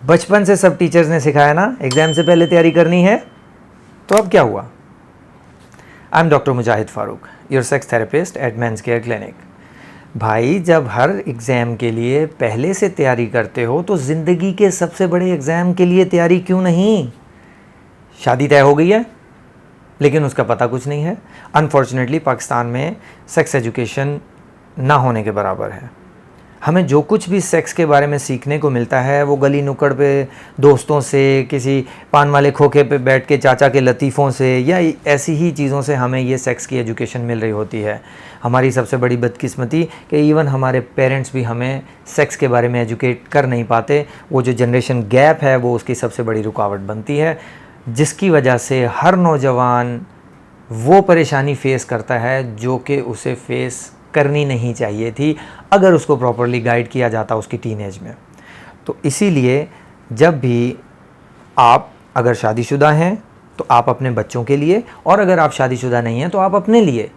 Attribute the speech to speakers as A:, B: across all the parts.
A: बचपन से सब टीचर्स ने सिखाया ना एग्ज़ाम से पहले तैयारी करनी है, तो अब क्या हुआ? I am doctor Mujahid Farooq, your sex therapist at men's care clinic. भाई, जब हर एग्ज़ाम के लिए पहले से तैयारी करते हो तो ज़िंदगी के सबसे बड़े एग्ज़ाम के लिए तैयारी क्यों नहीं? शादी तय हो गई है लेकिन उसका पता कुछ नहीं है। अनफॉर्चुनेटली पाकिस्तान में सेक्स एजुकेशन ना होने के बराबर है। हमें जो कुछ भी सेक्स के बारे में सीखने को मिलता है वो गली नुक्कड़ पे दोस्तों से, किसी पान वाले खोखे पे बैठ के चाचा के लतीफ़ों से, या ऐसी ही चीज़ों से हमें ये सेक्स की एजुकेशन मिल रही होती है। हमारी सबसे बड़ी बदकिस्मती कि इवन हमारे पेरेंट्स भी हमें सेक्स के बारे में एजुकेट कर नहीं पाते। वो जो जनरेशन गैप है वो उसकी सबसे बड़ी रुकावट बनती है, जिसकी वजह से हर नौजवान वो परेशानी फ़ेस करता है जो कि उसे फ़ेस करनी नहीं चाहिए थी अगर उसको प्रॉपरली गाइड किया जाता उसकी टीनेज में। तो इसीलिए जब भी आप अगर शादीशुदा हैं तो आप अपने बच्चों के लिए, और अगर आप शादीशुदा नहीं हैं तो आप अपने लिए,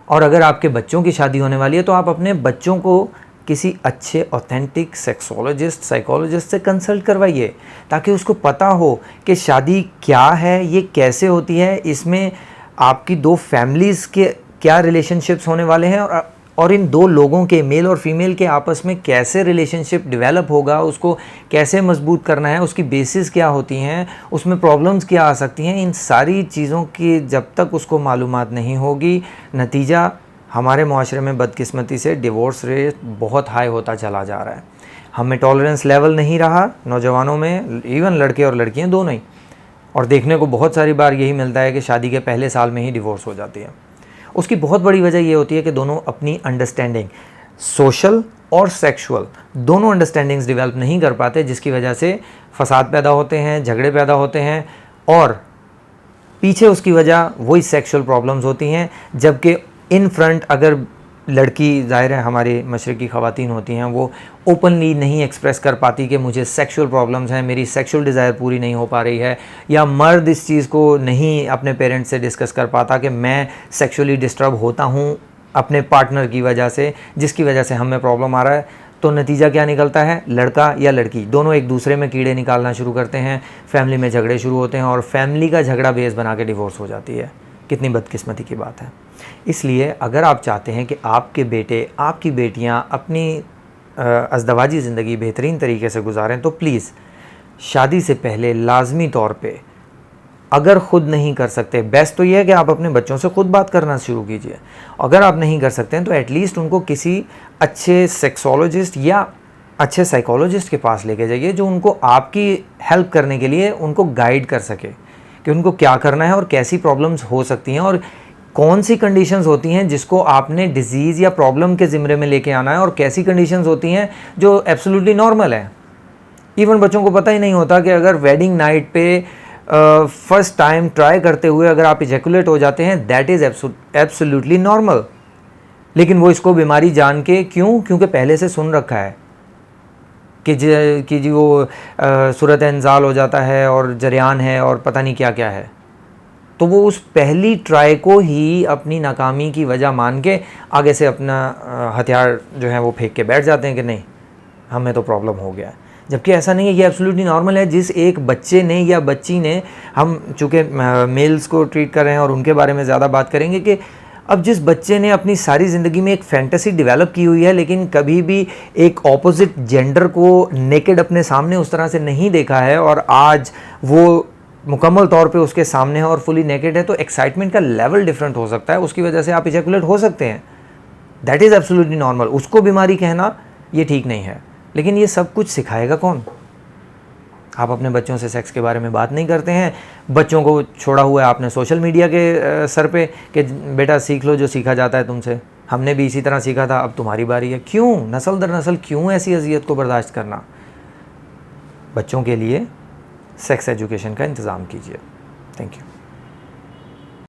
A: और अगर आपके बच्चों की शादी होने वाली है तो आप अपने बच्चों को किसी अच्छे ऑथेंटिक सेक्सोलॉजिस्ट, साइकोलॉजिस्ट से कंसल्ट करवाइए, ताकि उसको पता हो कि शादी क्या है, ये कैसे होती है, इसमें आपकी दो फैमिलीज़ के क्या रिलेशनशिप्स होने वाले हैं, और इन दो लोगों के, मेल और फीमेल के आपस में कैसे रिलेशनशिप डेवलप होगा, उसको कैसे मजबूत करना है, उसकी बेसिस क्या होती हैं, उसमें प्रॉब्लम्स क्या आ सकती हैं। इन सारी चीज़ों की जब तक उसको मालूमात नहीं होगी, नतीजा हमारे माशरे में बदकिस्मती से डिवोर्स रेट बहुत हाई होता चला जा रहा है। हमें टॉलरेंस लेवल नहीं रहा नौजवानों में, इवन लड़के और लड़कियाँ दोनों ही। और देखने को बहुत सारी बार यही मिलता है कि शादी के पहले साल में ही डिवोर्स हो जाती है। उसकी बहुत बड़ी वजह ये होती है कि दोनों अपनी अंडरस्टैंडिंग, सोशल और सेक्सुअल, दोनों अंडरस्टैंडिंग्स डेवलप नहीं कर पाते, जिसकी वजह से फसाद पैदा होते हैं, झगड़े पैदा होते हैं, और पीछे उसकी वजह वही सेक्सुअल प्रॉब्लम्स होती हैं। जबकि इन फ्रंट अगर लड़की, ज़ाहिर है हमारी मशरक़ी ख़वातीन होती हैं, वो ओपनली नहीं एक्सप्रेस कर पाती कि मुझे सेक्सुअल प्रॉब्लम्स हैं, मेरी सेक्सुअल डिज़ायर पूरी नहीं हो पा रही है, या मर्द इस चीज़ को नहीं अपने पेरेंट्स से डिस्कस कर पाता कि मैं सेक्सुअली डिस्टर्ब होता हूँ अपने पार्टनर की वजह से, जिसकी वजह से हमें प्रॉब्लम आ रहा है। तो नतीजा क्या निकलता है? लड़का या लड़की दोनों एक दूसरे में कीड़े निकालना शुरू करते हैं, फैमिली में झगड़े शुरू होते हैं, और फैमिली का झगड़ा बेस बना के डिवोर्स हो जाती है। कितनी बदकिस्मती की बात है। इसलिए अगर आप चाहते हैं कि आपके बेटे, आपकी बेटियां अपनी अज़दवाजी ज़िंदगी बेहतरीन तरीके से गुजारें, तो प्लीज़ शादी से पहले लाजमी तौर पे, अगर ख़ुद नहीं कर सकते, बेस्ट तो ये है कि आप अपने बच्चों से ख़ुद बात करना शुरू कीजिए। अगर आप नहीं कर सकते हैं तो एटलीस्ट उनको किसी अच्छे सेक्सोलॉजिस्ट या अच्छे साइकोलॉजिस्ट के पास लेके जाइए, जो उनको आपकी हेल्प करने के लिए उनको गाइड कर सके कि उनको क्या करना है और कैसी प्रॉब्लम्स हो सकती हैं, और कौन सी कंडीशंस होती हैं जिसको आपने डिजीज़ या प्रॉब्लम के ज़िम्मे में लेके आना है, और कैसी कंडीशंस होती हैं जो एब्सोल्युटली नॉर्मल है। इवन बच्चों को पता ही नहीं होता कि अगर वेडिंग नाइट पे फर्स्ट टाइम ट्राई करते हुए अगर आप इजैकुलेट हो जाते हैं, दैट इज़ एब्सोल्युटली नॉर्मल। लेकिन वो इसको बीमारी जान के, क्यों? क्योंकि पहले से सुन रखा है कि जी वो सूरत इंजाल हो जाता है और जरियान है और पता नहीं क्या क्या है। तो वो उस पहली ट्राई को ही अपनी नाकामी की वजह मान के आगे से अपना हथियार जो है वो फेंक के बैठ जाते हैं कि नहीं, हमें तो प्रॉब्लम हो गया है। जबकि ऐसा नहीं है, ये एब्सोल्युटली नॉर्मल है। जिस एक बच्चे ने या बच्ची ने, हम चूँकि मेल्स को ट्रीट कर रहे हैं और उनके बारे में ज़्यादा बात करेंगे, कि अब जिस बच्चे ने अपनी सारी ज़िंदगी में एक फैंटेसी डेवलप की हुई है, लेकिन कभी भी एक ऑपोजिट जेंडर को नेकेड अपने सामने उस तरह से नहीं देखा है, और आज वो मुकम्मल तौर पे उसके सामने है और फुली नेकेड है, तो एक्साइटमेंट का लेवल डिफरेंट हो सकता है, उसकी वजह से आप इजैकुलेट हो सकते हैं। That is absolutely normal. उसको बीमारी कहना ये ठीक नहीं है। लेकिन ये सब कुछ सिखाएगा कौन? आप अपने बच्चों से सेक्स के बारे में बात नहीं करते हैं। बच्चों को छोड़ा हुआ है आपने सोशल मीडिया के सर पे कि बेटा सीख लो जो सीखा जाता है तुमसे, हमने भी इसी तरह सीखा था, अब तुम्हारी बारी है। क्यों? नस्ल दर नस्ल क्यों ऐसी अजियत को बर्दाश्त करना? बच्चों के लिए सेक्स एजुकेशन का इंतज़ाम कीजिए। Thank you.